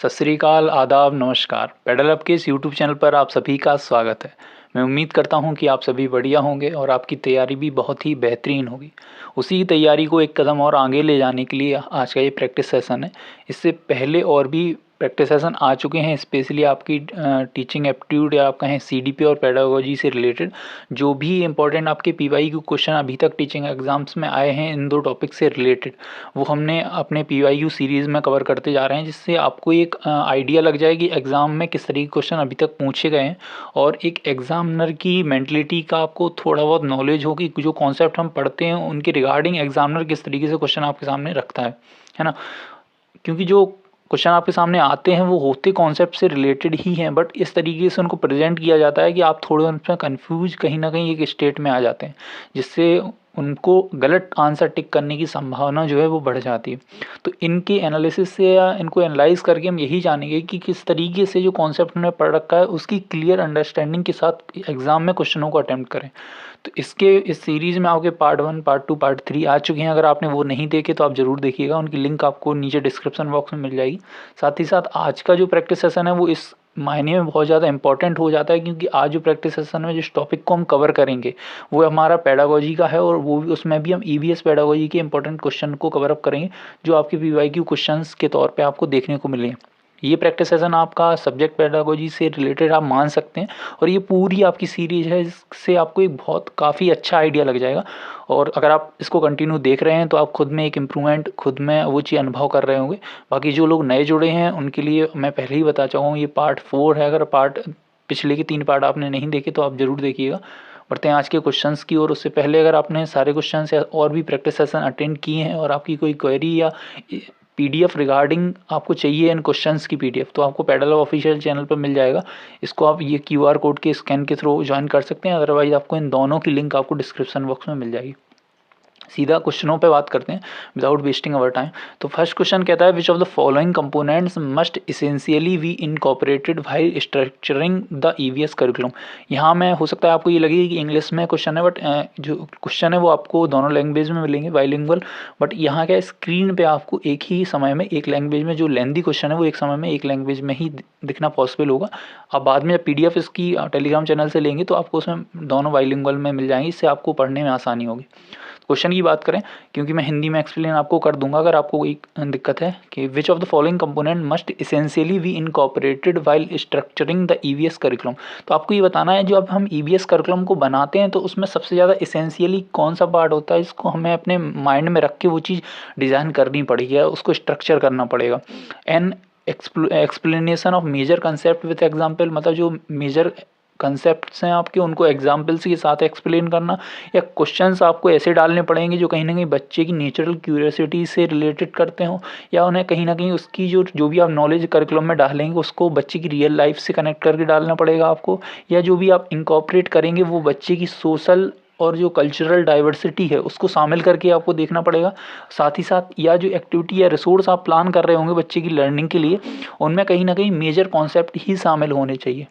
सत श्री अकाल, आदाब, नमस्कार। पेडल अप के इस यूट्यूब चैनल पर आप सभी का स्वागत है। मैं उम्मीद करता हूं कि आप सभी बढ़िया होंगे और आपकी तैयारी भी बहुत ही बेहतरीन होगी। उसी तैयारी को एक कदम और आगे ले जाने के लिए आज का ये प्रैक्टिस सेशन है। इससे पहले और भी प्रैक्टिस सेशन आ चुके हैं, स्पेशली आपकी टीचिंग एप्टीट्यूड या आप कहें सीडीपी और पेडागोजी से रिलेटेड जो भी इंपॉर्टेंट आपके पीवाईक्यू क्वेश्चन अभी तक टीचिंग एग्जाम्स में आए हैं इन दो टॉपिक से रिलेटेड, वो हमने अपने पीवाईक्यू सीरीज़ में कवर करते जा रहे हैं, जिससे आपको एक आइडिया लग जाए कि एग्ज़ाम में किस तरीके के क्वेश्चन अभी तक पूछे गए हैं और एक एग्जामिनर की मेंटलिटी का आपको थोड़ा बहुत नॉलेज हो कि जो कॉन्सेप्ट हम पढ़ते हैं उनके रिगार्डिंग एग्जामिनर किस तरीके से क्वेश्चन आपके सामने रखता है ना। क्योंकि जो क्वेश्चन आपके सामने आते हैं वो होते कॉन्सेप्ट से रिलेटेड ही हैं, बट इस तरीके से उनको प्रेजेंट किया जाता है कि आप थोड़े उनमें कन्फ्यूज कहीं ना कहीं एक स्टेट में आ जाते हैं, जिससे उनको गलत आंसर टिक करने की संभावना जो है वो बढ़ जाती है। तो इनके एनालिसिस से या इनको एनालाइज करके हम यही जानेंगे कि किस तरीके से जो कॉन्सेप्ट हमने पढ़ रखा है उसकी क्लियर अंडरस्टैंडिंग के साथ एग्ज़ाम में क्वेश्चनों को अटैम्प्ट करें। तो इसके इस सीरीज़ में आपके पार्ट 1, पार्ट 2, पार्ट 3 आ चुके हैं। अगर आपने वो नहीं देखे तो आप ज़रूर देखिएगा, उनकी लिंक आपको नीचे डिस्क्रिप्शन बॉक्स में मिल जाएगी। साथ ही साथ आज का जो प्रैक्टिस सेशन है वो इस मायने में बहुत ज़्यादा इंपॉर्टेंट हो जाता है क्योंकि आज जो प्रैक्टिस सेशन में जिस टॉपिक को हम कवर करेंगे वो हमारा पेडागोजी का है और वो भी उसमें भी हम ईवीएस पेडागोजी के इंपॉर्टेंट क्वेश्चन को कवर अप करेंगे जो आपके पीवाईक्यू क्वेश्चंस के तौर पे आपको देखने को मिले। ये प्रैक्टिस सेशन आपका सब्जेक्ट पेडागोजी से रिलेटेड आप मान सकते हैं और ये पूरी आपकी सीरीज है, इससे आपको एक बहुत काफ़ी अच्छा आइडिया लग जाएगा। और अगर आप इसको कंटिन्यू देख रहे हैं तो आप खुद में एक इम्प्रूवमेंट, खुद में वो चीज़ अनुभव कर रहे होंगे। बाकी जो लोग नए जुड़े हैं उनके लिए मैं पहले ही बता चाहूँ, ये पार्ट 4 है। अगर पिछले के 3 पार्ट आपने नहीं देखे तो आप ज़रूर देखिएगा। बढ़ते हैं आज के क्वेश्चंस की, और उससे पहले अगर आपने सारे क्वेश्चंस या और भी प्रैक्टिस सेशन अटेंड किए हैं और आपकी कोई क्वेरी या पीडीएफ रिगार्डिंग आपको चाहिए इन क्वेश्चंस की पीडीएफ, तो आपको पेडल ऑफिशियल चैनल पर मिल जाएगा। इसको आप ये क्यूआर कोड के स्कैन के थ्रू ज्वाइन कर सकते हैं, अदरवाइज आपको इन दोनों की लिंक आपको डिस्क्रिप्शन बॉक्स में मिल जाएगी। सीधा क्वेश्चनों पे बात करते हैं विदाउट वेस्टिंग अवर टाइम। तो फर्स्ट क्वेश्चन कहता है which of the following components must essentially be incorporated while structuring the EVS curriculum. यहाँ में हो सकता है आपको ये लगे कि इंग्लिश में क्वेश्चन है, बट जो क्वेश्चन है वो आपको दोनों लैंग्वेज में मिलेंगे, बाइलिंगुअल। बट यहाँ क्या स्क्रीन पे आपको एक ही समय में एक लैंग्वेज में, जो लेंदी क्वेश्चन है वो एक समय में एक लैंग्वेज में ही दिखना पॉसिबल होगा। अब बाद में जब पीडीएफ इसकी टेलीग्राम चैनल से लेंगे तो आपको उसमें दोनों बाइलिंगुअल में मिल जाएंगे, इससे आपको पढ़ने में आसानी होगी। क्वेश्चन की बात करें, क्योंकि मैं हिंदी में एक्सप्लेन आपको कर दूंगा अगर आपको कोई दिक्कत है, कि विच of the following component must essentially be incorporated while structuring the EVS curriculum. तो आपको ये बताना है जो अब हम ईवीएस करिकुलम को बनाते हैं तो उसमें सबसे ज़्यादा इसेंशियली कौन सा पार्ट होता है, इसको हमें अपने माइंड में रख के वो चीज़ डिज़ाइन करनी पड़ेगी, उसको स्ट्रक्चर करना पड़ेगा। An explanation of major concept with example, मतलब जो मेजर कंसेप्ट्स हैं आपके उनको एग्जाम्पल्स के साथ एक्सप्लेन करना, या क्वेश्चंस आपको ऐसे डालने पड़ेंगे जो कहीं ना कहीं बच्चे की नेचुरल क्यूरियोसिटी से रिलेटेड करते हो, या उन्हें कहीं ना कहीं उसकी जो भी आप नॉलेज करिकुलम में डालेंगे उसको बच्चे की रियल लाइफ से कनेक्ट करके डालना पड़ेगा आपको, या जो भी आप इनकॉर्पोरेट करेंगे वो बच्चे की सोशल और जो कल्चरल डाइवर्सिटी है उसको शामिल करके आपको देखना पड़ेगा। साथ ही साथ या जो एक्टिविटी या रिसोर्स आप प्लान कर रहे होंगे बच्चे की लर्निंग के लिए, उनमें कहीं ना कहीं मेजर कॉन्सेप्ट ही शामिल होने चाहिए।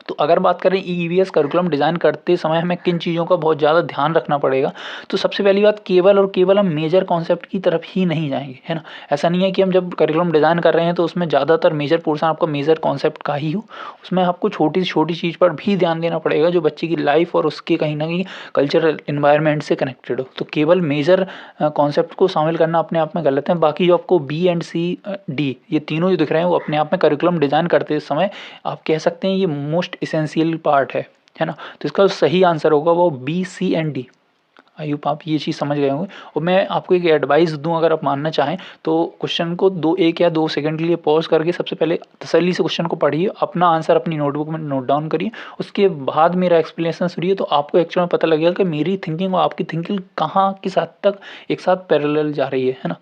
तो अगर बात करें ईवीएस करिकुलम डिज़ाइन करते समय हमें किन चीज़ों का बहुत ज़्यादा ध्यान रखना पड़ेगा, तो सबसे पहली बात केवल और केवल हम मेजर कॉन्सेप्ट की तरफ ही नहीं जाएंगे, है ना। ऐसा नहीं है कि हम जब करिकुलम डिज़ाइन कर रहे हैं तो उसमें ज़्यादातर मेजर पोर्शन आपका मेजर कॉन्सेप्ट का ही हो, उसमें आपको छोटी से छोटी चीज़ पर भी ध्यान देना पड़ेगा जो बच्चे की लाइफ और उसके कहीं ना कहीं कल्चरल इन्वायरमेंट से कनेक्टेड हो। तो केवल मेजर कॉन्सेप्ट को शामिल करना अपने आप में गलत है। बाकी जो आपको बी एंड सी डी ये तीनों जो दिख रहे हैं वो अपने आप में करिकुलम डिज़ाइन करते समय आप कह सकते हैं ये मोस्ट इसेंशियल पार्ट है ना। तो इसका सही आंसर होगा वो B, C and D. I hope आप ये चीज़ समझ गए होंगे। और मैं आपको एक एडवाइस दूं, अगर आप मानना चाहें तो क्वेश्चन को 1 या 2 सेकंड के लिए पॉज करके सबसे पहले तसल्ली से क्वेश्चन को पढ़िए, अपना आंसर अपनी नोटबुक में नोट डाउन करिए, उसके बाद मेरा एक्सप्लेनेशन सुनिए, तो आपको एक्चुअल में पता लगेगा कि मेरी थिंकिंग और आपकी थिंकिंग कहाँ किस हद तक एक साथ पैरेलल जा रही है ना।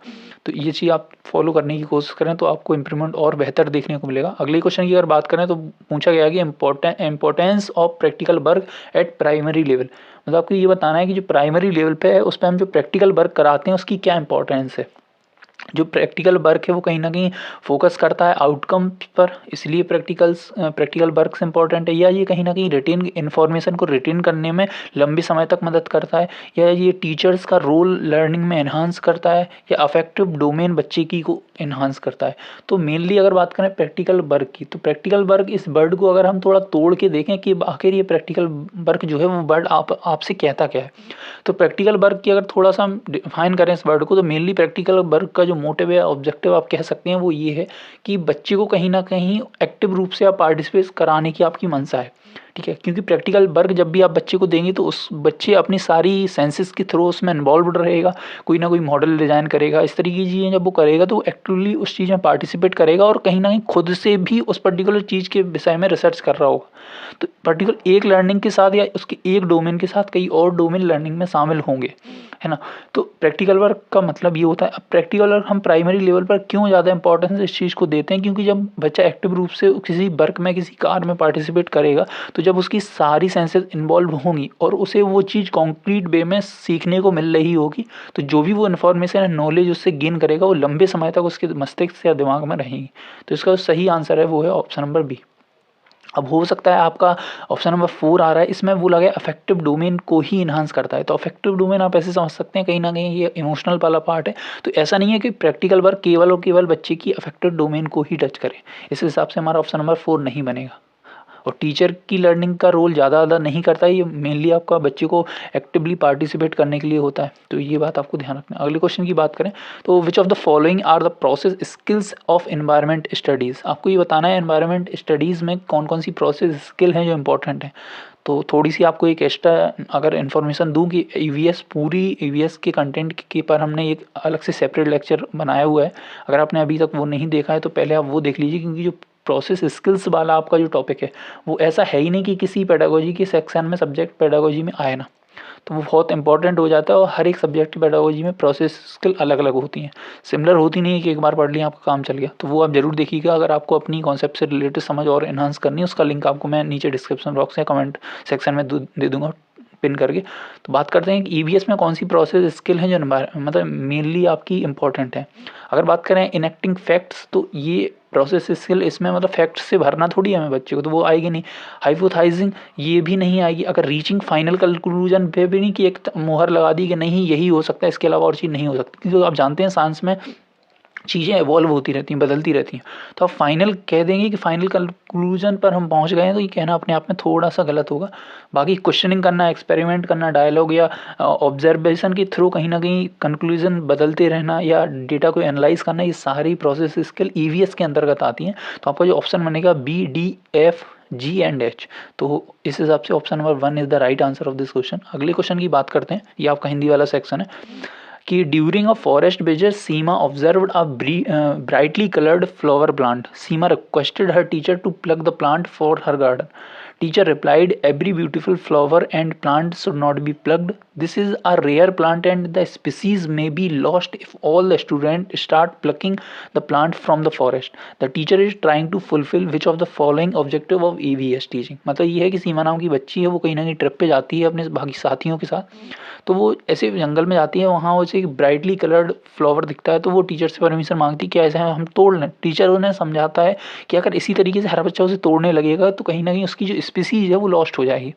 तो ये चीज़ आप फॉलो करने की कोशिश करें तो आपको इंप्रूवमेंट और बेहतर देखने को मिलेगा। अगले क्वेश्चन की अगर बात करें तो पूछा गया कि importance of practical work at primary level. मतलब आपको ये बताना है कि जो प्राइमरी लेवल पे है उस पर हम जो प्रैक्टिकल वर्क कराते हैं उसकी क्या इंपॉर्टेंस है। जो प्रैक्टिकल वर्क है वो कहीं ना कहीं फोकस करता है आउटकम पर, इसलिए प्रैक्टिकल वर्क्स इंपॉर्टेंट है। या ये कहीं ना कहीं रिटेन इन्फॉर्मेशन को रिटेन करने में लंबे समय तक मदद करता है, या ये टीचर्स का रोल लर्निंग में एनहांस करता है, या अफेक्टिव डोमेन बच्चे की को एनहांस करता है। तो मेनली अगर बात करें प्रैक्टिकल वर्क की, तो प्रैक्टिकल वर्क इस वर्ड को अगर हम थोड़ा तोड़ के देखें कि आखिर ये प्रैक्टिकल वर्क जो है वो वर्ड आपसे कहता क्या है, तो प्रैक्टिकल वर्क की अगर थोड़ा सा हम डिफाइन करें इस वर्ड को, तो मेनली प्रैक्टिकल वर्क का जो मोटिव है, ऑब्जेक्टिव आप कह सकते हैं, वो ये है कि बच्चे को कहीं ना कहीं एक्टिव रूप से आप पार्टिसिपेट कराने की आपकी मंशा है। ठीक है, क्योंकि प्रैक्टिकल वर्क जब भी आप बच्चे को देंगे तो उस बच्चे अपनी सारी सेंसेस के थ्रू उसमें इन्वॉल्व रहेगा, कोई ना कोई मॉडल डिजाइन करेगा, इस तरीके की चीज़ें जब वो करेगा तो एक्टिवली उस चीज़ में पार्टिसिपेट करेगा और कहीं ना कहीं खुद से भी उस पर्टिकुलर चीज़ के विषय में रिसर्च कर रहा होगा। तो पर्टिकुलर एक लर्निंग के साथ या उसके एक डोमेन के साथ कई और डोमेन लर्निंग में शामिल होंगे, है ना। तो प्रैक्टिकल वर्क का मतलब ये होता है। अब प्रैक्टिकल वर्क हम प्राइमरी लेवल पर क्यों ज़्यादा इंपॉर्टेंस इस चीज़ को देते हैं, क्योंकि जब बच्चा एक्टिव रूप से किसी वर्क में किसी कार्य में पार्टिसिपेट करेगा तो जब उसकी सारी सेंसेस इन्वॉल्व होंगी और उसे वो चीज़ कॉन्क्रीट वे में सीखने को मिल रही होगी, तो जो भी वो इन्फॉर्मेशन है, नॉलेज उससे गेन करेगा, वो लंबे समय तक उसके मस्तिष्क या दिमाग में रहेंगी। तो इसका सही आंसर है वो है ऑप्शन नंबर बी। अब हो सकता है आपका ऑप्शन नंबर 4 आ रहा है, इसमें वो लगा अफेक्टिव डोमेन को ही इन्हांस करता है। तो अफेक्टिव डोमेन आप ऐसे समझ सकते हैं कहीं ना कहीं ये इमोशनल वाला पार्ट है। तो ऐसा नहीं है कि प्रैक्टिकल वर्क केवल और केवल बच्चे की अफेक्टिव डोमेन को ही टच करे, इस हिसाब से हमारा ऑप्शन नंबर 4 नहीं बनेगा। और टीचर की लर्निंग का रोल ज़्यादा अदा नहीं करता है, ये मेनली आपका बच्चे को एक्टिवली पार्टिसिपेट करने के लिए होता है। तो ये बात आपको ध्यान रखना है। अगले क्वेश्चन की बात करें तो which of the following are the process skills of environment studies. आपको ये बताना है एनवायरनमेंट स्टडीज़ में कौन कौन सी प्रोसेस स्किल हैं जो इंपॉर्टेंट हैं। तो थोड़ी सी आपको एक एक्स्ट्रा अगर इन्फॉर्मेशन दूँ कि ईवीएस पूरी ईवीएस के कंटेंट के पर हमने एक अलग से सेपरेट लेक्चर बनाया हुआ है। अगर आपने अभी तक वो नहीं देखा है तो पहले आप वो देख लीजिए, क्योंकि जो प्रोसेस स्किल्स वाला आपका जो टॉपिक है वो ऐसा है ही नहीं कि किसी पेडागोजी के सेक्शन में सब्जेक्ट पेडागोजी में आए ना, तो वो बहुत इंपॉर्टेंट हो जाता है। और हर एक सब्जेक्ट की पेडागोजी में प्रोसेस स्किल अलग अलग होती हैं, सिमिलर होती नहीं है कि एक बार पढ़ लिया आपका काम चल गया। तो वो आप जरूर देखिएगा। अगर आपको अपनी कॉन्सेप्ट से रिलेटेड समझ और एनहांस करनी है, उसका लिंक आपको मैं नीचे डिस्क्रिप्शन बॉक्स या कमेंट सेक्शन में दे दूंगा पिन करके। तो बात करते हैं कि ईवीएस में कौन सी प्रोसेस स्किल है जो मतलब मेनली आपकी इंपॉर्टेंट है। अगर बात करें इनेक्टिंग फैक्ट्स, तो ये प्रोसेस स्किल इसमें मतलब फैक्ट्स से भरना थोड़ी है हमें बच्चे को, तो वो आएगी नहीं। हाइपोथाइजिंग ये भी नहीं आएगी। अगर रीचिंग फाइनल कंक्लूजन पे भी नहीं कि एक मोहर लगा दी कि नहीं यही हो सकता है, इसके अलावा और चीज़ नहीं हो सकती, क्योंकि आप जानते हैं साइंस में चीज़ें इवॉल्व होती रहती हैं, बदलती रहती हैं। तो आप फाइनल कह देंगे कि फाइनल कंक्लूजन पर हम पहुंच गए हैं, तो ये कहना अपने आप में थोड़ा सा गलत होगा। बाकी क्वेश्चनिंग करना, एक्सपेरिमेंट करना, डायलॉग या ऑब्जर्वेशन के थ्रू कहीं ना कहीं कंक्लूजन बदलते रहना या डेटा को एनालाइज करना, ये सारी प्रोसेस स्किल ईवीएस के अंतर्गत आती हैं। तो आपका जो ऑप्शन बनेगा B, D, F, G and H. तो इस हिसाब से option number 1 is the right answer of this question. अगले क्वेश्चन की बात करते हैं, ये आपका हिंदी वाला सेक्शन है कि during a forest visit Seema observed a brightly coloured flower plant. Seema requested her teacher to plug the plant for her garden. Teacher replied, every beautiful flower and plant should not be plucked. This is a rare plant and the species may be lost if all the students start plucking the plant from the forest. The teacher is trying to fulfill which of the following objective of EVS teaching. मतलब ये है कि सीमा नाम की बच्ची है, वो कहीं ना कहीं ट्रिप पे जाती है अपने बाकी साथियों के साथ। तो वो ऐसे जंगल में जाती है, वहाँ उसे एक ब्राइटली कलर्ड फ्लावर दिखता है, तो वो टीचर से परमिशन मांगती है कि ऐसे हम तोड़ लें। टीचर उन्हें समझाता है कि अगर इसी तरीके से हर बच्चा उसे तोड़ने लगेगा तो कहीं ना कहीं उसकी जो स्पीसीज है वो लॉस्ट हो जाएगी,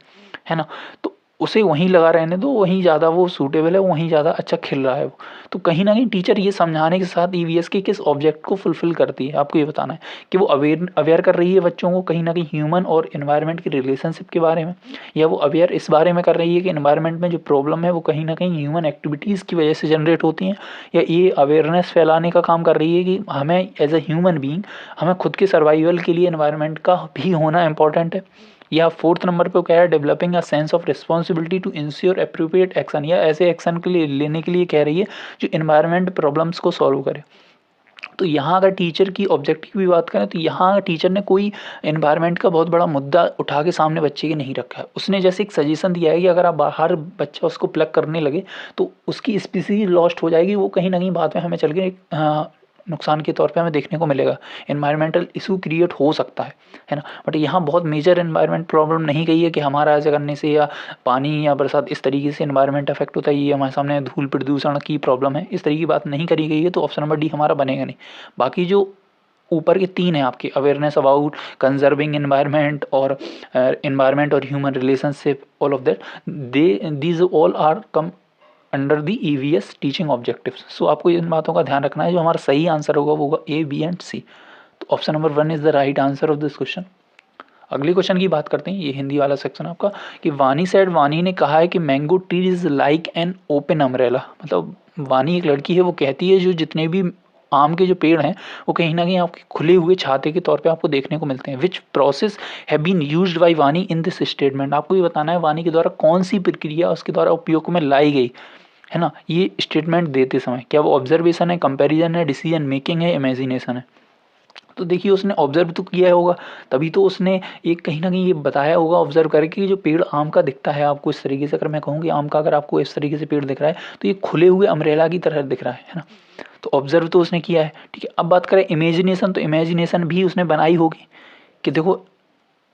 है ना। तो उसे वहीं लगा रहने दो, वहीं ज़्यादा वो सूटेबल है, वहीं ज़्यादा अच्छा खिल रहा है वो। तो कहीं ना कहीं टीचर ये समझाने के साथ ईवीएस के किस ऑब्जेक्ट को फुलफिल करती है, आपको ये बताना है कि वो अवेयर कर रही है बच्चों को कहीं ना कहीं ह्यूमन और एनवायरनमेंट के रिलेशनशिप के बारे में, या वो अवेयर इस बारे में कर रही है कि एनवायरनमेंट में जो प्रॉब्लम है वो कहीं ना कहीं ह्यूमन एक्टिविटीज़ की वजह से जनरेट होती हैं, या ये अवेयरनेस फैलाने का काम कर रही है कि हमें एज ए ह्यूमन बीइंग हमें खुद के सर्वाइवल के लिए एनवायरनमेंट का भी होना इंपॉर्टेंट है। या 4th नंबर पे क्या है, developing a sense of responsibility to ensure appropriate action, या ऐसे एक्शन के लिए लेने के लिए कह रही है जो इन्वायरमेंट प्रॉब्लम्स को सॉल्व करे। तो यहाँ अगर टीचर की ऑब्जेक्टिव की भी बात करें तो यहाँ टीचर ने कोई एनवायरनमेंट का बहुत बड़ा मुद्दा उठा के सामने बच्चे के नहीं रखा है। उसने जैसे एक सजेशन दिया है कि अगर आप बाहर बच्चा उसको प्लग करने लगे तो उसकी स्पीसीज लॉस्ट हो जाएगी, वो कहीं ना कहीं बाद में हमें चल के नुकसान के तौर पे हमें देखने को मिलेगा, एनवायरमेंटल इशू क्रिएट हो सकता है ना। बट यहाँ बहुत मेजर एनवायरमेंट प्रॉब्लम नहीं कही है कि हमारा ऐसा करने से या पानी या बरसात इस तरीके से एनवायरमेंट अफेक्ट होता है, ये हमारे सामने धूल प्रदूषण की प्रॉब्लम है, इस तरीके की बात नहीं करी गई है, तो ऑप्शन नंबर डी हमारा बनेगा नहीं। बाकी जो ऊपर के 3 हैं आपके, अवेयरनेस अबाउट कंजर्विंग एनवायरनमेंट और एनवायरनमेंट और human relationship, all of that these all are come under the EVS teaching objectives. So आपको इन बातों का ध्यान रखना है। जो हमारा सही आंसर होगा वो होगा A, B एंड C। तो option number 1 is the right answer of this question. अगले क्वेश्चन की बात करते हैं, ये हिंदी वाला सेक्शन आपका, कि वानी सेड, वानी ने कहा है कि mango tree is like an open umbrella. मतलब वानी एक लड़की है, वो कहती है जो जितने भी आम के जो पेड़ हैं वो कहीं ना कहीं आपके खुले हुए छाते के तौर पे आपको देखने को मिलते हैं। Which process have been used by Vani in this statement. आपको ये बताना है वानी के द्वारा कौन सी प्रक्रिया उसके द्वारा उपयोग में लाई गई है ना, ये स्टेटमेंट देते समय। क्या वो ऑब्जर्वेशन है, कंपैरिजन है, डिसीजन मेकिंग है, इमेजिनेशन है। तो देखिए उसने ऑब्जर्व तो किया होगा, तभी तो उसने एक कहीं ना कहीं ये बताया होगा ऑब्जर्व करके कि जो पेड़ आम का दिखता है आपको इस तरीके से, अगर मैं कहूँ कि आम का अगर आपको इस तरीके से पेड़ दिख रहा है तो ये खुले हुए अम्ब्रेला की तरह दिख रहा है ना। तो ऑब्जर्व तो उसने किया है, ठीक है। अब बात करें इमेजिनेशन, तो इमेजिनेशन भी उसने बनाई होगी कि देखो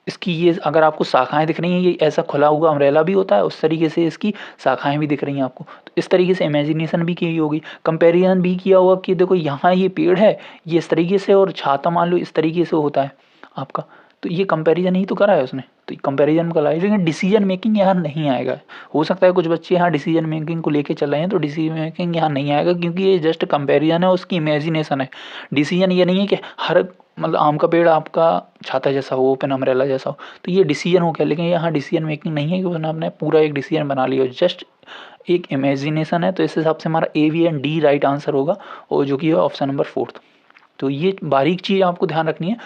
इसकी ये अगर आपको शाखाएं दिख रही हैं, ये ऐसा खुला हुआ अम्ब्रेला भी होता है, उस तरीके से इसकी शाखाएं भी दिख रही हैं आपको, तो इस तरीके से इमेजिनेशन भी की होगी। कंपैरिजन भी किया होगा कि देखो यहाँ ये पेड़ है ये इस तरीके से और छाता मान लो इस तरीके से होता है आपका, तो ये कंपैरिजन ही तो करा है उसने, तो कंपैरिजन का लाए। लेकिन डिसीजन मेकिंग यहाँ नहीं आएगा। हो सकता है कुछ बच्चे यहाँ डिसीजन मेकिंग को लेके चल रहे हैं, तो डिसीजन मेकिंग यहाँ नहीं आएगा क्योंकि ये जस्ट कंपैरिजन है, उसकी इमेजिनेशन है। डिसीजन ये नहीं है कि हर मतलब आम का पेड़ आपका छाता जैसा हो, ओपन अम्ब्रेला जैसा हो, तो ये डिसीजन हो गया। लेकिन यहाँ डिसीजन मेकिंग नहीं है कि उसने अपने पूरा एक डिसीजन बना लिया, जस्ट एक इमेजिनेशन है। तो इस हिसाब से हमारा A, B and D right answer होगा, और जो कि है ऑप्शन नंबर 4। तो ये बारीक चीज़ आपको ध्यान रखनी है,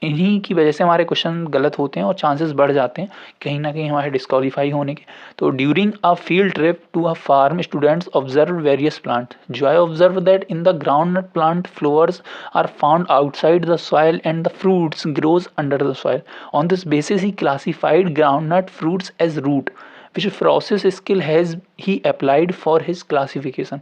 इन्हीं की वजह से हमारे क्वेश्चन गलत होते हैं और चांसेस बढ़ जाते हैं कहीं ना कहीं हमारे डिस्क्वालीफाई होने के। तो during a field trip to a farm students observe various plant. जो I observe that in the ground nut plant flowers are found outside the soil and the fruits grows under the soil. On this basis he classified ground nut fruits as root which process skill has he applied for his classification.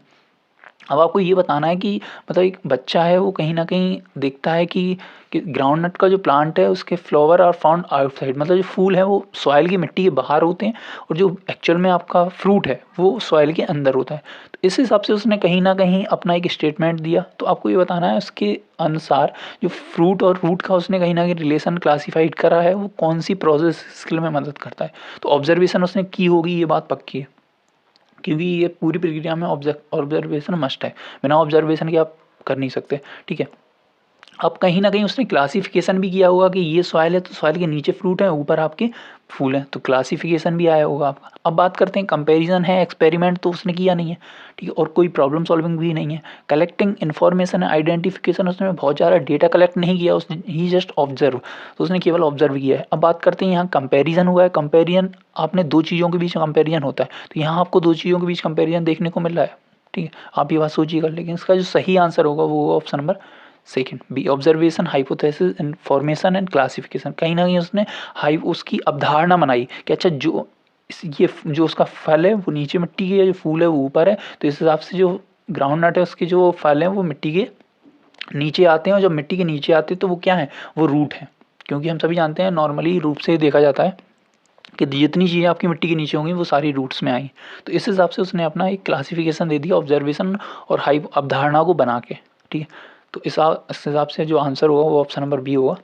अब आपको ये बताना है कि मतलब एक बच्चा है वो कहीं ना कहीं देखता है कि ग्राउंड नट का जो प्लांट है उसके फ्लावर आर फाउंड आउटसाइड, मतलब जो फूल है वो सॉइल की मिट्टी के बाहर होते हैं और जो एक्चुअल में आपका फ्रूट है वो सॉइल के अंदर होता है। तो इस हिसाब से उसने कहीं ना कहीं अपना एक स्टेटमेंट दिया। तो आपको ये बताना है उसके अनुसार जो फ्रूट और रूट का उसने कहीं ना कहीं रिलेशन क्लासीफाइड करा है वो कौन सी प्रोसेस स्किल में मदद करता है। तो ऑब्जर्वेशन उसने की होगी, ये बात पक्की है, क्योंकि ये पूरी प्रक्रिया में ऑब्जर्वेशन मस्ट है, बिना ऑब्जर्वेशन के आप कर नहीं सकते, ठीक है। अब कहीं ना कहीं उसने क्लासिफिकेशन भी किया होगा कि ये सॉइल है तो सॉइल के नीचे फ्रूट है, ऊपर आपके फूल हैं, तो क्लासिफिकेशन भी आया होगा आपका। अब बात करते हैं कंपैरिजन है, एक्सपेरिमेंट तो उसने किया नहीं है, ठीक है, और कोई प्रॉब्लम सॉल्विंग भी नहीं है। कलेक्टिंग इन्फॉर्मेशन है, आइडेंटिफिकेशन उसने बहुत ज़्यादा डेटा कलेक्ट नहीं किया, उसने ही जस्ट ऑब्जर्व, तो उसने केवल ऑब्जर्व किया है। अब बात करते हैं यहाँ कंपेरिजन हुआ है। कंपेरिजन आपने दो चीज़ों के बीच कंपेरिजन होता है, तो यहाँ आपको दो चीज़ों के बीच कंपेरिजन देखने को मिल रहा है, ठीक है। आप ये बात सोचिएगा, लेकिन इसका जो सही आंसर होगा वो option number second B, observation, hypothesis, information and classification. कहीं ना कहीं उसने उसकी अवधारणा बनाई कि अच्छा जो ये जो उसका फल है वो नीचे मिट्टी के, जो फूल है वो ऊपर है, तो इस हिसाब से जो ग्राउंड नट है उसके जो फल हैं वो मिट्टी के नीचे आते हैं, और जब मिट्टी के नीचे आते हैं तो वो क्या है, वो रूट है। क्योंकि हम सभी जानते हैं नॉर्मली रूप से देखा जाता है कि जितनी चीज़ें आपकी मिट्टी के नीचे होंगी वो सारी रूट्स में आई। तो इस हिसाब से उसने अपना एक क्लासिफिकेशन दे दिया ऑब्जर्वेशन और हाई अवधारणा को बना के, ठीक है। तो इस हिसाब से जो आंसर होगा वो ऑप्शन नंबर बी होगा।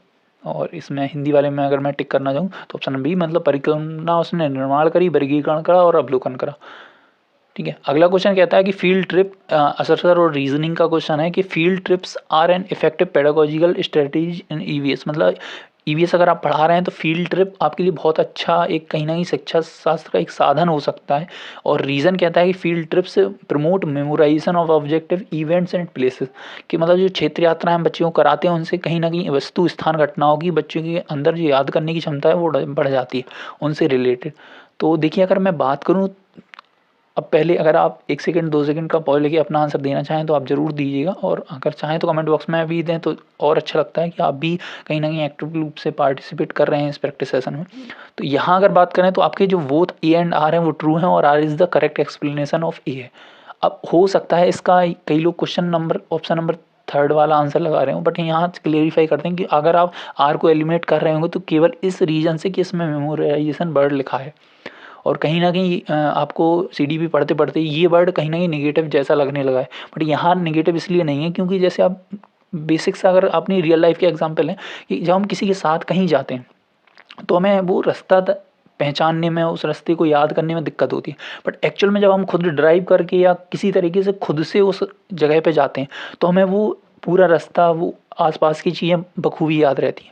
और इसमें हिंदी वाले में अगर मैं टिक करना चाहूँ तो ऑप्शन नंबर बी, मतलब परिकल्पना उसने निर्माण करी, वर्गीकरण करा और अवलोकन करा, ठीक है। अगला क्वेश्चन कहता है कि फील्ड ट्रिप असरसर और रीजनिंग का क्वेश्चन है कि field trips are an effective pedagogical strategy in EVS। मतलब EVS अगर आप पढ़ा रहे हैं तो फील्ड ट्रिप आपके लिए बहुत अच्छा एक कहीं ना कहीं शिक्षा शास्त्र का एक साधन हो सकता है। और रीज़न कहता है कि field trips promote memorisation of objective events and places, कि मतलब जो क्षेत्र यात्राएं हम बच्चों को कराते हैं उनसे कहीं ना कहीं वस्तु, स्थान, घटनाओं की बच्चों के अंदर जो याद करने की क्षमता है वो बढ़ जाती है उनसे रिलेटेड। तो देखिए अगर मैं बात करूँ, अब पहले अगर आप 1 सेकंड 2 सेकंड का पॉज लेके अपना आंसर देना चाहें तो आप ज़रूर दीजिएगा, और अगर चाहें तो कमेंट बॉक्स में भी दें तो और अच्छा लगता है कि आप भी कहीं ना कहीं एक्टिव रूप से पार्टिसिपेट कर रहे हैं इस प्रैक्टिस सेशन में। तो यहाँ अगर बात करें तो आपके जो बोथ A एंड R हैं वो ट्रू हैं, और R is the correct explanation of A है। अब हो सकता है इसका कई लोग question number option number third वाला आंसर लगा रहे हो, बट यहाँ क्लेरिफाई करते हैं कि अगर आप आर को एलिमिनेट कर रहे होंगे तो केवल इस रीजन से कि इसमें मेमोराइजेशन वर्ड लिखा है, और कहीं ना कहीं आपको सीडीपी पढ़ते पढ़ते ये वर्ड कहीं ना कहीं नेगेटिव जैसा लगने लगा है। बट यहाँ नेगेटिव इसलिए नहीं है क्योंकि जैसे आप बेसिक से अगर अपनी रियल लाइफ के एग्जांपल हैं कि जब हम किसी के साथ कहीं जाते हैं तो हमें वो रास्ता पहचानने में, उस रास्ते को याद करने में दिक्कत होती है। बट एक्चुअल में जब हम खुद ड्राइव करके या किसी तरीके से खुद से उस जगह पे जाते हैं तो हमें वो पूरा रास्ता, वो आसपास की चीज़ें बखूबी याद रहती हैं।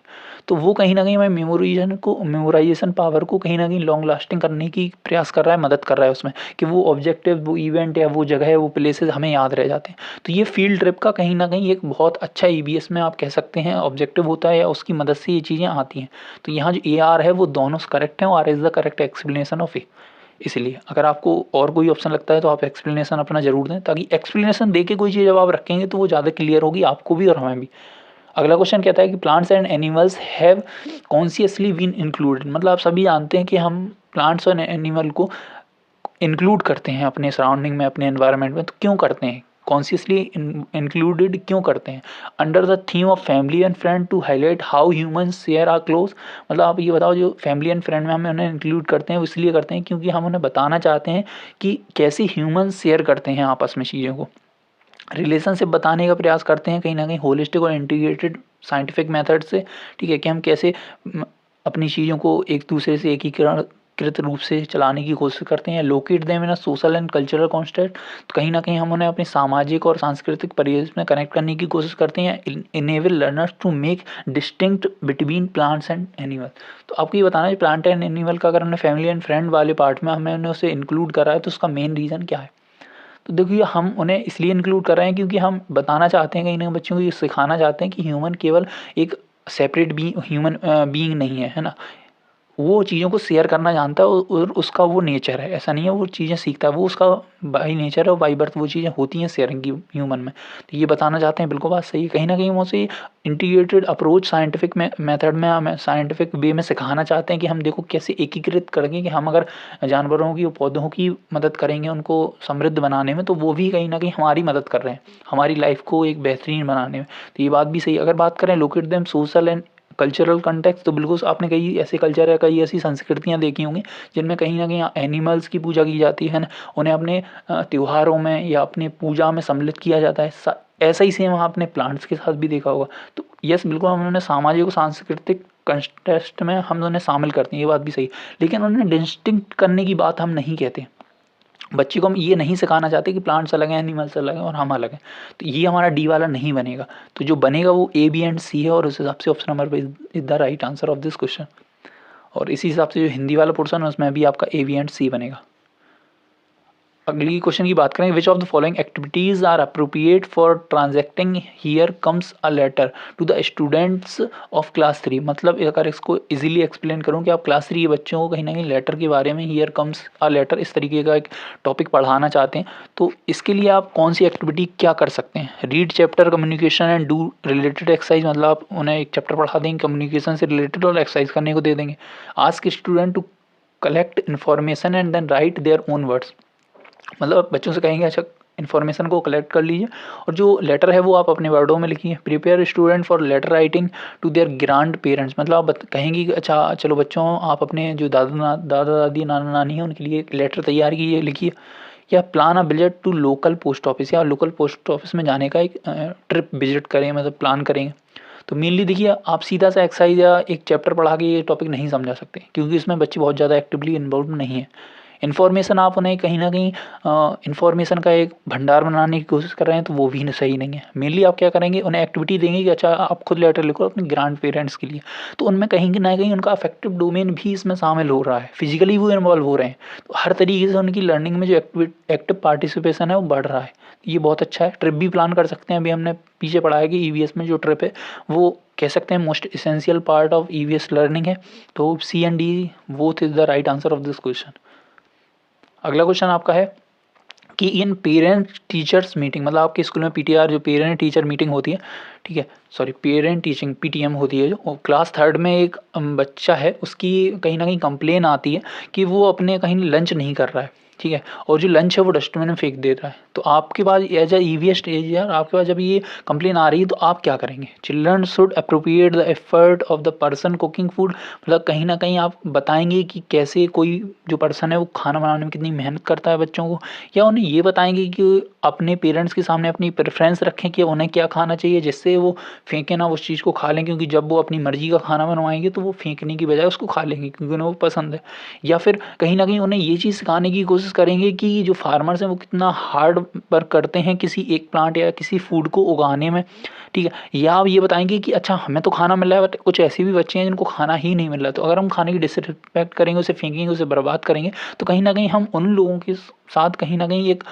तो वो कहीं ना कहीं हमें मेमोराइजेशन पावर को कहीं ना कहीं लॉन्ग लास्टिंग करने की प्रयास कर रहा है, मदद कर रहा है उसमें, कि वो ऑब्जेक्टिव, वो इवेंट या वो जगह, वो प्लेसेस हमें याद रह जाते हैं। तो ये फील्ड ट्रिप का कहीं ना कहीं एक बहुत अच्छा ईवीएस में आप कह सकते हैं ऑब्जेक्टिव होता है, या उसकी मदद से ये चीज़ें आती हैं। तो यहाँ जो ए आर है वो दोनों करेक्ट हैं, और R is the correct explanation of A. इसलिए अगर आपको और कोई ऑप्शन लगता है तो आप एक्सप्लेनेशन अपना जरूर दें, ताकि एक्सप्लेनेशन दे के कोई चीज़ जब आप रखेंगे तो वो ज़्यादा क्लियर होगी आपको भी और हमें भी। अगला क्वेश्चन कहता है कि plants and animals have consciously been included. मतलब आप सभी जानते हैं कि हम प्लांट्स और एनिमल को इंक्लूड करते हैं अपने सराउंडिंग में, अपने एनवायरनमेंट में। तो क्यों करते हैं, कॉन्शियसली इंक्लूडेड क्यों करते हैं? Under the theme of family and friend to highlight how humans share are close. मतलब आप ये बताओ, जो फैमिली एंड फ्रेंड में हम उन्हें इंक्लूड करते हैं वो इसलिए करते हैं क्योंकि हम उन्हें बताना चाहते हैं कि कैसे ह्यूमंस शेयर करते हैं आपस में चीज़ों को। रिलेशनशिप बताने का प्रयास करते हैं कहीं ना कहीं होलिस्टिक और इंटीग्रेटेड साइंटिफिक मेथड से। ठीक है, कि हम कैसे अपनी चीज़ों को एक दूसरे से एकीकृत रूप से चलाने की कोशिश करते हैं। Locate them in social and cultural context. तो कहीं ना कहीं हम उन्हें अपने सामाजिक और सांस्कृतिक परिवेश में कनेक्ट करने की कोशिश करते हैं। Enable learners to make distinct between plants and animal. तो आपको ये बताना है प्लांट एंड एनिमल का अगर हमने फैमिली एंड फ्रेंड वाले पार्ट में हमने उन्हें उसे इंक्लूड करा है तो उसका मेन रीज़न क्या है? तो देखिए, हम उन्हें इसलिए इंक्लूड कर रहे हैं क्योंकि हम बताना चाहते हैं, कहीं ना बच्चों को ये सिखाना चाहते हैं कि ह्यूमन केवल एक सेपरेट ह्यूमन बीइंग नहीं है ना। वो चीज़ों को शेयर करना जानता है और उसका वो नेचर है। ऐसा नहीं है वो चीज़ें सीखता है, वो उसका बाई नेचर है और बाई बर्थ वो चीज़ें होती हैं शेयरिंग की ह्यूमन में। तो ये बताना चाहते हैं, बिल्कुल बात सही है। कहीं ना कहीं वो से इंटीग्रेटेड अप्रोच साइंटिफिक मेथड में, हमें साइंटिफिक वे में सिखाना चाहते हैं कि हम देखो कैसे एकीकृत करेंगे, कि हम अगर जानवरों की, पौधों की मदद करेंगे उनको समृद्ध बनाने में, तो वो भी कहीं ना कहीं हमारी मदद कर रहे हैं हमारी लाइफ को एक बेहतरीन बनाने में। तो ये बात भी सही। अगर बात करें locate them social and cultural context, तो बिल्कुल आपने कई ऐसे कल्चर या कई ऐसी संस्कृतियाँ देखी होंगी जिनमें कहीं ना कहीं एनिमल्स की पूजा की जाती है ना, उन्हें अपने त्योहारों में या अपने पूजा में सम्मिलित किया जाता है। ऐसा ही सेम आपने प्लांट्स के साथ भी देखा होगा। तो यस, बिल्कुल हम उन्हें सामाजिक और सांस्कृतिक कंटेक्स्ट में हम उन्हें शामिल करते हैं, ये बात भी सही। लेकिन उन्हें डिस्टिंक्ट करने की बात हम नहीं कहते। बच्चे को हम ये नहीं सिखाना चाहते कि प्लांट्स अलग हैं, एनिमल्स अलग हैं और हम अलग हैं। तो ये हमारा डी वाला नहीं बनेगा। तो जो बनेगा वो ए, बी एंड सी है, और उस हिसाब से option number is the right answer of this question. और इसी हिसाब से जो हिंदी वाला पोर्सन है उसमें भी आपका ए, बी एंड सी बनेगा। अगली क्वेश्चन की बात करें, which of the following activities are appropriate for transacting here comes a letter to the students of class 3। मतलब अगर इसको इजीली एक्सप्लेन करूं कि आप क्लास 3 के बच्चों को कहीं ना कहीं लेटर के बारे में, हियर कम्स अ लेटर, इस तरीके का एक टॉपिक पढ़ाना चाहते हैं, तो इसके लिए आप कौन सी एक्टिविटी क्या कर सकते हैं? Read chapter communication and do related exercise. मतलब आप उन्हें एक चैप्टर पढ़ा देंगे कम्युनिकेशन से रिलेटेड और एक्सरसाइज करने को दे देंगे। Ask student to collect information and then write their own words. मतलब बच्चों से कहेंगे अच्छा इन्फॉर्मेशन को कलेक्ट कर लीजिए और जो लेटर है वो आप अपने वर्डों में लिखिए। Prepare student for letter writing to their grandparents. मतलब आप कहेंगे कि अच्छा चलो बच्चों, आप अपने जो दादा दादी, नाना नानी हैं उनके लिए एक लेटर तैयार कीजिए, लिखिए। या plan a visit to local post office, या लोकल पोस्ट ऑफिस में जाने का एक ट्रिप विजिट करें, मतलब प्लान करेंगे। तो मेनली देखिए, आप सीधा सा एक्सरसाइज या एक चैप्टर पढ़ा के ये टॉपिक नहीं समझा सकते क्योंकि इसमें बच्चे बहुत ज़्यादा एक्टिवली इन्वॉल्व नहीं है। इन्फॉर्मेशन आप उन्हें कहीं ना कहीं इन्फॉर्मेशन का एक भंडार बनाने की कोशिश कर रहे हैं, तो वो भी सही नहीं है। मेनली आप क्या करेंगे, उन्हें एक्टिविटी देंगे कि अच्छा आप खुद लेटर लिखो अपने ग्रैंड पेरेंट्स के लिए। तो उनमें कहीं ना कहीं उनका अफेक्टिव डोमेन भी इसमें शामिल हो रहा है, फिजिकली वो इन्वॉल्व हो रहे हैं। तो हर तरीके से उनकी लर्निंग में जो एक्टिव पार्टिसिपेशन है वो बढ़ रहा है। ये बहुत अच्छा है। ट्रिप भी प्लान कर सकते हैं। अभी हमने पीछे पढ़ा है कि ईवीएस में जो ट्रिप है वो कह सकते हैं most essential part of EVS learning है। तो C and D both is the right answer of this question. अगला क्वेश्चन आपका है कि इन पेरेंट टीचर्स मीटिंग, मतलब आपके स्कूल में पीटीआर जो पेरेंट टीचर मीटिंग होती है, ठीक है, सॉरी पेरेंट टीचिंग पीटीएम होती है, जो क्लास 3 में एक बच्चा है उसकी कहीं ना कहीं कंप्लेन आती है कि वो अपने कहीं लंच नहीं कर रहा है, ठीक है, और जो लंच है वो डस्टबिन में फेंक दे रहा है। तो तो आपके पास एज ए ईवीएस टीचर आपके पास जब ये कंप्लेन आ रही है तो आप क्या करेंगे? Children should appropriate the effort of the person cooking food, मतलब कहीं ना कहीं आप बताएंगे कि कैसे कोई जो पर्सन है वो खाना बनाने में कितनी मेहनत करता है बच्चों को, या उन्हें ये बताएंगे कि अपने पेरेंट्स के सामने अपनी प्रेफरेंस रखें कि उन्हें क्या खाना चाहिए, जिससे वो फेंके ना, उस चीज़ को खा लें, क्योंकि जब वो अपनी मर्जी का खाना बनवाएंगे तो वो फेंकने की बजाय उसको खा लेंगे क्योंकि उन्हें वो पसंद है। या फिर कहीं ना कहीं उन्हें ये चीज़ सिखाने की कोशिश करेंगे कि जो फार्मर्स हैं वो कितना हार्ड वर्क करते हैं किसी एक प्लांट या किसी फूड को उगाने में, ठीक है। या आप ये बताएंगे कि अच्छा हमें तो खाना मिल रहा है बट कुछ ऐसे भी बच्चे हैं जिनको खाना ही नहीं मिल रहा है, तो अगर हम खाने की डिसरिस्पेक्ट करेंगे, उसे फेंकेंगे, उसे बर्बाद करेंगे, तो कहीं ना कहीं हम उन लोगों के साथ कहीं ना कहीं एक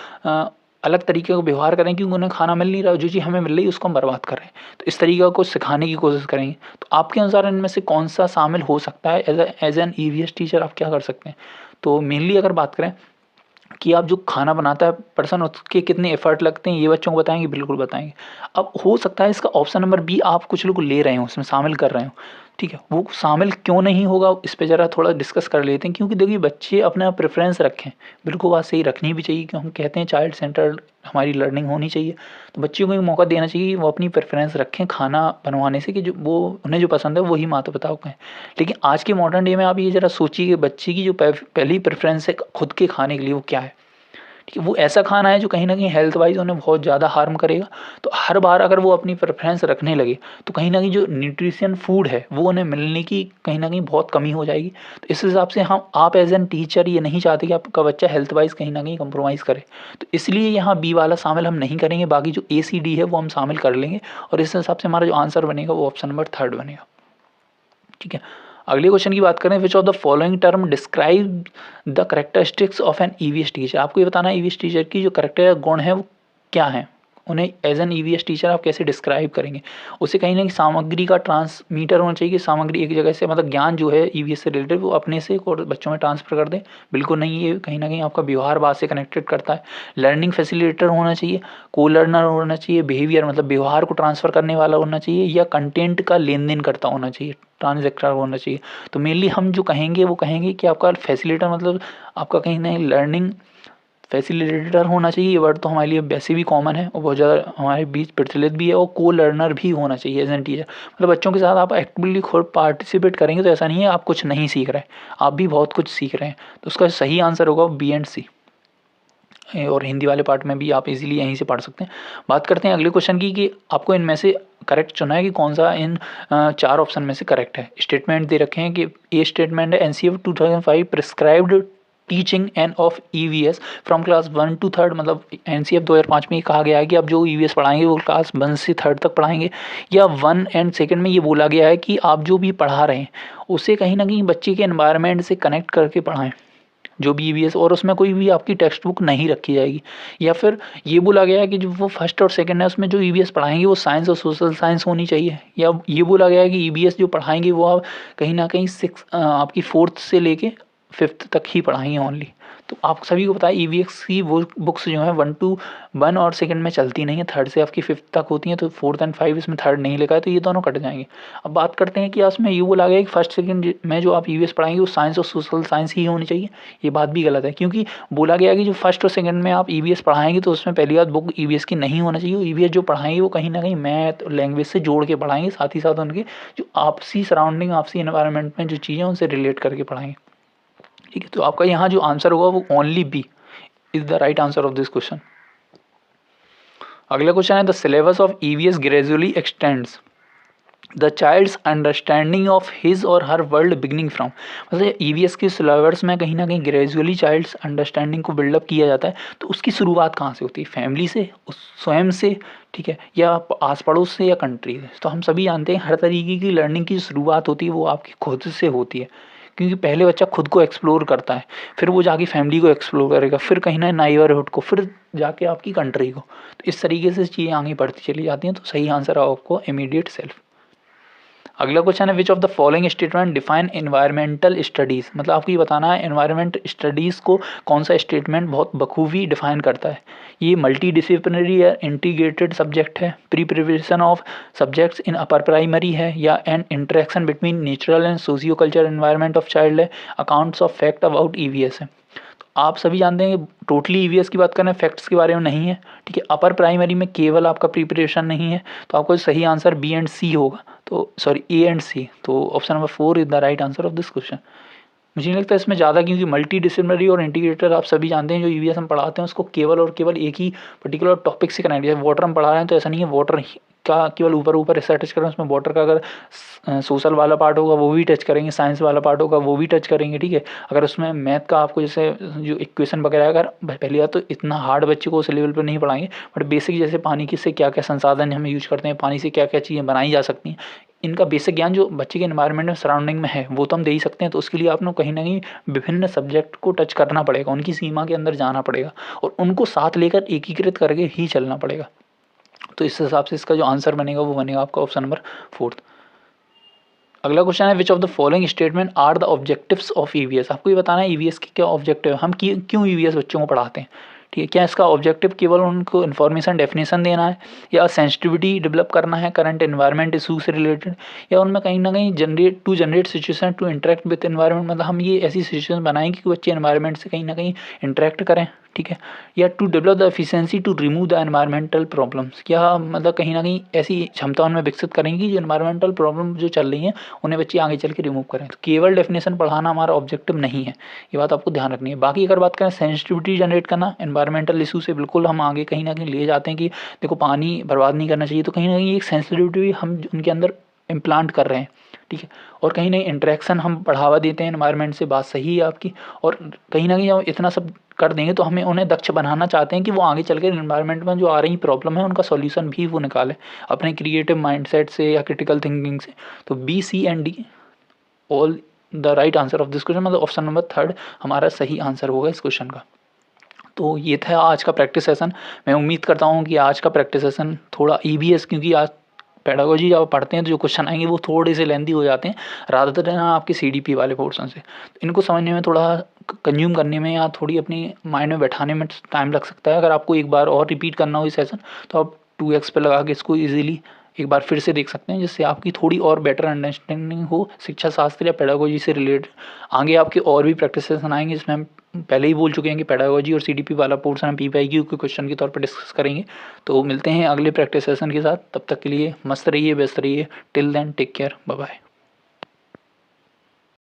अलग तरीके का व्यवहार करें क्योंकि उन्हें खाना मिल नहीं रहा, जो चीज़ हमें मिल रही है उसको हम बर्बाद कर रहे हैं। तो इस तरीके को सिखाने की कोशिश करेंगे। तो आपके अनुसार इनमें से कौन सा शामिल हो सकता है? एज एन ईवीएस टीचर आप क्या कर सकते हैं? तो मेनली अगर बात करें कि आप जो खाना बनाता है पर्सन उसके कितने एफर्ट लगते हैं, ये बच्चों को बताएंगे? बिल्कुल बताएंगे। अब हो सकता है इसका ऑप्शन नंबर बी आप कुछ लोग ले रहे हो, उसमें शामिल कर रहे हो, ठीक है। वो शामिल क्यों नहीं होगा इस पे ज़रा थोड़ा डिस्कस कर लेते हैं, क्योंकि देखिए बच्चे अपना प्रेफरेंस रखें, बिल्कुल बात सही रखनी भी चाहिए, क्योंकि हम कहते हैं चाइल्ड सेंटर्ड हमारी लर्निंग होनी चाहिए। तो बच्चों को एक मौका देना चाहिए कि वो अपनी प्रेफरेंस रखें खाना बनवाने से, कि जो वो उन्हें जो पसंद है वही माता पिता को कहें। लेकिन आज के मॉडर्न डे में आप ये ज़रा सोचिए कि बच्चे की जो पहली प्रेफरेंस है खुद के खाने के लिए वो क्या है, ठीक है। वो ऐसा खाना है जो कहीं ना कहीं हेल्थ वाइज उन्हें बहुत ज़्यादा हार्म करेगा। तो हर बार अगर वो अपनी प्रेफरेंस रखने लगे तो कहीं ना कहीं जो न्यूट्रिशन फूड है वो उन्हें मिलने की कहीं ना कहीं बहुत कमी हो जाएगी। तो इस हिसाब से हम आप एज एन टीचर ये नहीं चाहते कि आपका बच्चा हेल्थ वाइज कहीं ना कहीं कंप्रोमाइज़ करे। तो इसलिए यहाँ बी वाला शामिल हम नहीं करेंगे, बाकी जो ए सी डी है वो हम शामिल कर लेंगे, और इस हिसाब से हमारा जो आंसर बनेगा वो ऑप्शन नंबर 3 बनेगा, ठीक है। अगले क्वेश्चन की बात करें, which of the following term describe the characteristics of an EVS teacher. आपको ये बताना है ईवीएस टीचर की जो करेक्टर गुण है वो क्या है, उन्हें एज एन ईवीएस टीचर आप कैसे डिस्क्राइब करेंगे। उसे कहीं ना कहीं सामग्री का ट्रांसमीटर होना चाहिए कि सामग्री एक जगह से, मतलब ज्ञान जो है ईवीएस से रिलेटेड वो अपने से और बच्चों में ट्रांसफर कर दें, बिल्कुल नहीं। ये कहीं ना कहीं आपका व्यवहार बात से कनेक्टेड करता है। लर्निंग फैसिलिटेटर होना चाहिए, को लर्नर होना चाहिए, बिहेवियर मतलब व्यवहार को ट्रांसफ़र करने वाला होना चाहिए, या कंटेंट का लेन देन करता होना चाहिए, ट्रांजेक्टर होना चाहिए। तो मेनली हम जो कहेंगे वो कहेंगे कि आपका फैसिलिटेटर मतलब आपका कहीं ना कहीं लर्निंग फैसिलिटेटर होना चाहिए। ये वर्ड तो हमारे लिए वैसे भी कॉमन है और बहुत ज़्यादा हमारे बीच प्रचलित भी है। और को लर्नर भी होना चाहिए एज एन टीचर, मतलब बच्चों के साथ आप एक्टिवली खुद पार्टिसिपेट करेंगे तो ऐसा नहीं है आप कुछ नहीं सीख रहे हैं, आप भी बहुत कुछ सीख रहे हैं। तो उसका सही आंसर होगा बी एंड सी। और हिंदी वाले पार्ट में भी आप इजीली यहीं से पढ़ सकते हैं। बात करते हैं अगले क्वेश्चन की कि आपको इनमें से करेक्ट चुना है कि कौन सा इन 4 ऑप्शन में से करेक्ट है। स्टेटमेंट दे रखे हैं कि ए स्टेटमेंट है NCF 2005 prescribed teaching end of EVS from class 1 to 3, मतलब एनसीएफ 2005 में ये कहा गया है कि आप जो ईवीएस पढ़ाएंगे वो क्लास 1 से 3 तक पढ़ाएंगे। या 1 एंड 2 में ये बोला गया है कि आप जो भी पढ़ा रहे हैं उसे कहीं ना कहीं बच्चे के एनवायरनमेंट से कनेक्ट करके पढ़ाएं जो भी ईवीएस, और उसमें कोई भी आपकी टेक्स्ट बुक नहीं रखी जाएगी। या फिर ये बोला गया है कि जो वो फर्स्ट और सेकंड है उसमें जो ईवीएस पढ़ाएंगे वो साइंस और सोशल साइंस होनी चाहिए। या ये बोला गया है कि ईवीएस जो पढ़ाएंगे वो आप कहीं ना कहीं आपकी 4th से लेके 5th तक ही पढ़ाएंगे ओनली। तो आप सभी को पता है ईवीएस की वो बुक्स जो हैं 1 और 2 में चलती नहीं है, 3rd से आपकी 5th तक होती हैं। तो 4th एंड 5 इसमें 3rd नहीं लिखा है, तो ये दोनों कट जाएंगे। अब बात करते हैं कि इसमें ये बोला गया है कि फर्स्ट सेकंड में जो आप ईवीएस पढ़ाएंगे वो साइंस और सोशल साइंस ही होनी चाहिए। ये बात भी गलत है, क्योंकि बोला गया है कि जो फर्स्ट और सेकंड में आप ईवीएस पढ़ाएंगे तो उसमें पहली बात बुक ईवीएस की नहीं होना चाहिए। ईवीएस जो पढ़ाएंगे वो कहीं ना कहीं मैथ लैंग्वेज से जोड़ के पढ़ाएंगे, साथ ही साथ उनके जो आपसी सराउंडिंग आपसी एनवायरनमेंट में जो चीज़ें उनसे रिलेट करके पढ़ाएंगे, ठीक है। तो आपका यहाँ जो आंसर होगा वो only B is the right answer of this question. अगला क्वेश्चन है the syllabus of EVS gradually extends the child's understanding of his और हर वर्ल्ड बिगनिंग फ्रॉम, मतलब ईवीएस के सिलेबस में कहीं ना कहीं ग्रेजुअली चाइल्ड्स अंडरस्टैंडिंग को बिल्डअप किया जाता है। तो उसकी शुरुआत कहाँ से होती है? फैमिली से, उस स्वयं से, ठीक है, या आस पड़ोस से, या कंट्री से। तो हम सभी जानते हैं हर तरीके की लर्निंग की शुरुआत होती है वो आपकी खुद से होती है, क्योंकि पहले बच्चा खुद को एक्सप्लोर करता है, फिर वो जाके फैमिली को एक्सप्लोर करेगा, फिर कहीं ना नेबरहुड को, फिर जाके आपकी कंट्री को। तो इस तरीके से चीज़ें आगे बढ़ती चली जाती हैं। तो सही आंसर है आपको इमीडिएट सेल्फ। अगला क्वेश्चन है which of the following statement define environmental studies, मतलब आपको ये बताना है एनवायरमेंट स्टडीज़ को कौन सा स्टेटमेंट बहुत बखूबी डिफाइन करता है। ये मल्टी डिसिप्लिनरी या इंटीग्रेटेड सब्जेक्ट है, pre preparation of subjects in upper primary है, या an interaction between natural and socio culture environment of child है, accounts of fact about EVS है। आप सभी जानते हैं कि टोटली ईवीएस की बात करें फैक्ट्स के बारे में नहीं है, ठीक है। अपर प्राइमरी में केवल आपका प्रिपरेशन नहीं है, तो आपको सही आंसर बी एंड सी होगा, तो सॉरी ए एंड सी, तो option number 4 is the right answer of this question. मुझे नहीं लगता इसमें ज़्यादा, क्योंकि मल्टी डिसिप्लिनरी और इंटीग्रेटर आप सभी जानते हैं जो ईवीएस हम पढ़ाते हैं उसको केवल और केवल एक ही पर्टिकुलर टॉपिक से कनेक्ट है। वाटर हम पढ़ा रहे हैं तो ऐसा नहीं है वाटर का केवल ऊपर ऊपर ऐसा टच कर रहे हैं, उसमें वाटर का अगर सोशल वाला पार्ट होगा वो भी टच करेंगे, साइंस वाला पार्ट होगा वो भी टच करेंगे, ठीक है। अगर उसमें मैथ का आपको जैसे जो इक्वेशन वगैरह, अगर पहली बात तो इतना हार्ड बच्चे को उस लेवल पर नहीं पढ़ाएंगे, बट बेसिक जैसे पानी की से क्या क्या संसाधन हम यूज करते हैं, पानी से क्या क्या चीज़ें बनाई जा सकती हैं, इनका बेसिक ज्ञान जो बच्चे के एनवायरनमेंट में सराउंडिंग में है वो तो हम दे ही सकते हैं। तो उसके लिए आपको कहीं ना कहीं विभिन्न सब्जेक्ट को टच करना पड़ेगा, उनकी सीमा के अंदर जाना पड़ेगा और उनको साथ लेकर एकीकृत करके ही चलना पड़ेगा। तो इस हिसाब से इसका जो आंसर बनेगा वो बनेगा आपका ऑप्शन नंबर 4। अगला क्वेश्चन है which of the following statement are the objectives of EVS. आपको ये बताना है ईवीएस के क्या ऑब्जेक्टिव है, हम क्यों ईवीएस बच्चों को पढ़ाते हैं, ठीक है। क्या इसका ऑब्जेक्टिव केवल उनको इन्फॉर्मेशन डेफिनेशन देना है, या सेंसिटिविटी डेवलप करना है करंट एनवायरनमेंट इशू से रिलेटेड, या उनमें कहीं ना कहीं generate situation to interact with environment, मतलब हम ये ऐसी सिचुएशन बनाएंगे कि बच्चे एनवायरनमेंट से कहीं ना कहीं इंटरेक्ट करें, ठीक है। या to develop the efficiency to remove the environmental problems, क्या मतलब कहीं ना कहीं ऐसी क्षमता उनमें विकसित करेंगी जो एनवायरमेंटल प्रॉब्लम जो चल रही हैं उन्हें बच्चे आगे चल के रिमूव करें। तो केवल डेफिनेशन पढ़ाना हमारा ऑब्जेक्टिव नहीं है, ये बात आपको ध्यान रखनी है। बाकी अगर बात करें सेंसिटिविटी जनरेट करना एनवायरमेंटल इशू से, बिल्कुल हम आगे कहीं ना कहीं ले जाते हैं कि देखो पानी बर्बाद नहीं करना चाहिए, तो कहीं ना कहीं एक सेंसिटिविटी हम उनके अंदर इम्प्लांट कर रहे हैं, ठीक है। और कहीं ना इंटरेक्शन हम बढ़ावा देते हैं एनवायरनमेंट से, बात सही है आपकी। और कहीं ना कहीं हम इतना सब कर देंगे तो हमें उन्हें दक्ष बनाना चाहते हैं कि वो आगे चल कर एनवायरनमेंट में जो आ रही प्रॉब्लम है उनका सॉल्यूशन भी वो निकालें अपने क्रिएटिव माइंडसेट से या क्रिटिकल थिंकिंग से। तो B C and D all the right answer of this question, मतलब ऑप्शन नंबर 3 हमारा सही आंसर होगा इस क्वेश्चन का। तो ये था आज का प्रैक्टिस सेशन। मैं उम्मीद करता हूँ कि आज का प्रैक्टिस सेशन थोड़ा ईवीएस, क्योंकि आज पेडागोजी जब पढ़ते हैं तो जो क्वेश्चन आएंगे वो थोड़े से लेंदी हो जाते हैं रादर देन आपके सीडीपी वाले पोर्शन से। तो इनको समझने में थोड़ा कंज्यूम करने में या थोड़ी अपनी माइंड में बैठाने में टाइम लग सकता है। अगर आपको एक बार और रिपीट करना हो इस सेशन तो आप 2x पे लगा के इसको इजीली एक बार फिर से देख सकते हैं, जिससे आपकी थोड़ी और बेटर अंडरस्टैंडिंग हो शिक्षा शास्त्र या पेडागोजी से रिलेटेड। आगे आपके और भी प्रैक्टिस सेशन आएंगे जिसमें हम पहले ही बोल चुके हैं कि पेडागोजी और सीडीपी वाला पोर्शन हम पीवाईक्यू के क्वेश्चन के तौर पर डिस्कस करेंगे। तो मिलते हैं अगले प्रैक्टिस सेशन के साथ, तब तक के लिए मस्त रहिए, व्यस्त रहिए। Till then take care, bye bye.